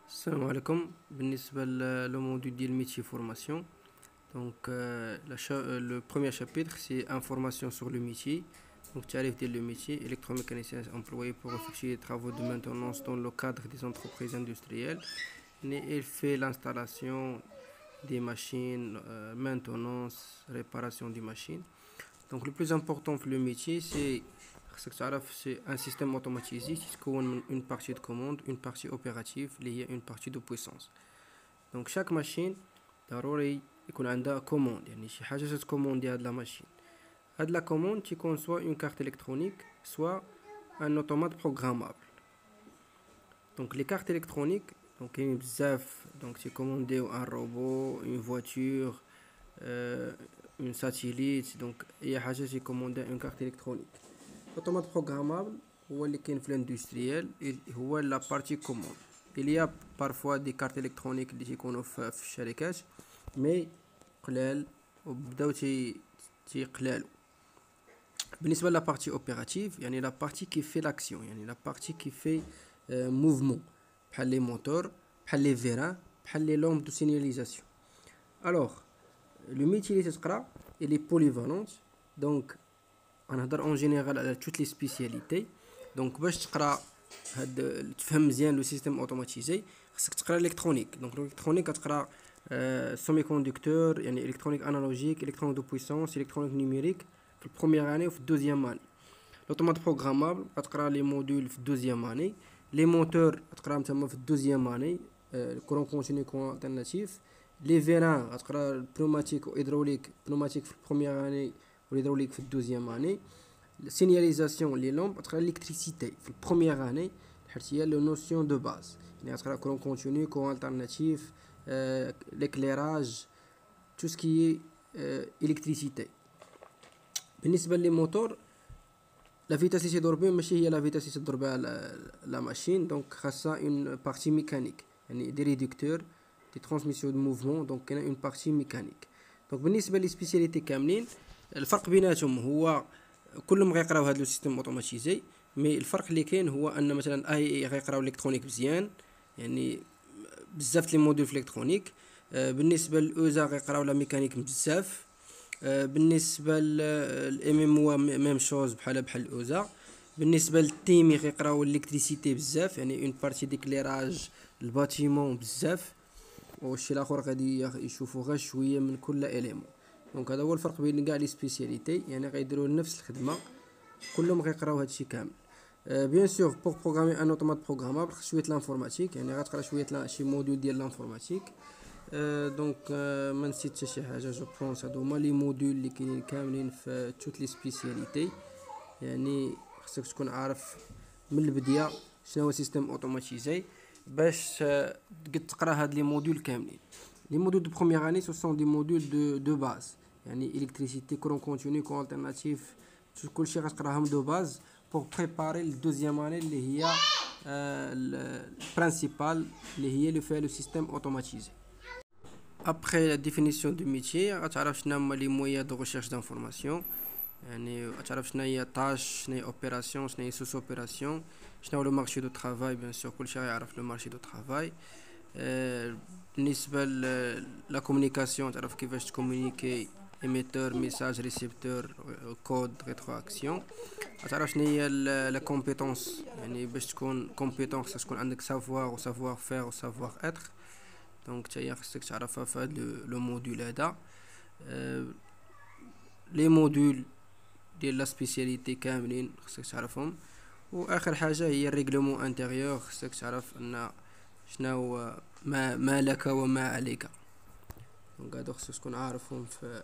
السلام عليكم. بالنسبة لو موديل ديال métier formation, donc le premier chapitre c'est information sur le métier, donc تعريف ديال le métier électromécanicien employé pour effectuer des travaux de maintenance dans le cadre des entreprises industrielles. Il fait l'installation des machines, maintenance, réparation des machines. Donc le plus important pour le métier c'est un système automatisé qui se compose une partie de commande, une partie opérative liée à une partie de puissance. Donc chaque machine ضروري يكون عندها commande, يعني شي حاجة تتكوموندي هاد لا ماشين. هاد لا commande تيكون soit une carte électronique, soit un automate programmable. Donc les cartes électroniques, donc كاين بزاف, donc تيكومونديو un robot, une voiture, une satellite, donc أي حاجة تيكوموندي une carte électronique. L'automate programmable هو اللي كاين في الاندستريال, هو la partie commande. Il y a parfois des cartes électroniques اللي تيكونوا في الشركات مي قلال وبداو تيقلالوا. بالنسبه لا بارتي اوبيراتيف يعني لا بارتي كي في لاكسيون, يعني لا بارتي كي في موفمون, بحال لي موتور, بحال لي فيران, بحال لي لومب دو سينياليزاسيون. الوغ لو ميتي اللي تتقرا اللي بوليفالونت, دونك غنهضر اون جينيرال على توت لي سبيسياليتي. دونك باش تقرا هاد تفهم مزيان لو سيستيم اوتوماتيزي خصك تقرا الكترونيك. دونك الالكترونيك كتقرا سيمي كوندكتور, يعني الكترونيك انالوجيك, الكترونيك دو بويسونس, الكترونيك نيميريك في البروميير اني وفي الدوزيام اني. لوطومات بروغرامابل غتقرا لي موديول في الدوزيام اني, لي موتور غتقراهم تما في الدوزيام اني, كورون كونتينيو كورون التيرناتيف. لي فيران غتقرا البنوماتيك وهيدروليك, بنوماتيك في البروميير اني والهيدروليك في الدوزيام اني. سينياليزاسيون لي لومب غتقرا الكتريسيتي في البروميير اني حيت هي لو نوسيون دو باز, يعني غتقرا كورون كونتينيو كورون التيرناتيف, l'éclairage, tout ce qui est électricité. بالنسبة لي موتور, لا فيتاس اللي تيدور بهم ماشي هي لا فيتاس اللي تدور بها لا ماشين, دونك خاصها اون بارتي ميكانيك, يعني دي ريدكتور, دي ترانسميسيون دو موفمون, دونك كاينه اون بارتي ميكانيك. دونك بالنسبة لي سبيسياليتي كاملين الفرق بيناتهم هو كلهم غيقراو هاد لو سيستيم اوتوماتيزي, مي الفرق اللي كاين هو ان مثلا اي غيقراو الالكترونيك مزيان, يعني بزاف لي موديول في الالكترونيك. بالنسبه للاوزا غيقراو لا ميكانيك بزاف. بالنسبه للام ام او ميم شوز بحال الاوزا. بالنسبه للتيمي غيقراو الالكتريسيتي بزاف, يعني اون بارتي ديكليراج الباتيمون بزاف, والشي الاخر غادي يشوفوا غير شويه من كل اليمون. دونك هذا هو الفرق بين كاع لي سبيسياليتي, يعني غيديروا نفس الخدمه, كلهم غيقراو هادشي كامل. بيان سور بور بروغرامي ان اوتومات بروغرامابل خص شويه لانفورماتيك, يعني غتقرا شويه شي موديول ديال لانفورماتيك. دونك ما نسيت حتى شي حاجه. جو بونس هادو هما لي موديول اللي كاينين كاملين في توت لي سبيسياليتي, يعني خصك تكون عارف من البدايه شنو هو سيستيم اوتوماتيزي باش تقد تقرا هاد لي موديول كاملين. لي موديول دو بروميير اني سو سون دي موديول دو باز, يعني الكتريسيتي, كورون كونتينيو, كورون التيرناتيف, كلشي غتقراهم دو باز pour préparer le deuxième année اللي هي principal اللي هي اللي فيها le système automatisé. Après la définition du métier غتعرف شنو هما les moyens de recherche d'information, يعني غتعرف شنو هي tâche, شنو هي opération, شنو هي sous opération, شنو هو le marché du travail. bien sûr كلشي غيعرف le marché du travail. بالنسبة la communication تعرف كيفاش تكومونيكي, émetteur, message, récepteur, code, rétroaction. غتعرف شنو هي لا كومبيتونس, يعني باش تكون كومبيتون خصك تكون عندك سافوار و سافوار فير و سافوار اتر, دونك حتى هي خصك تعرفها في هاد لو موديول هذا. لي موديول ديال لا سبيسياليتي كاملين خصك تعرفهم. واخر حاجه هي الريغلومون انتيريور, خصك تعرف ان شنو ما لك وما عليك. دونك هادو خصك تكون عارفهم في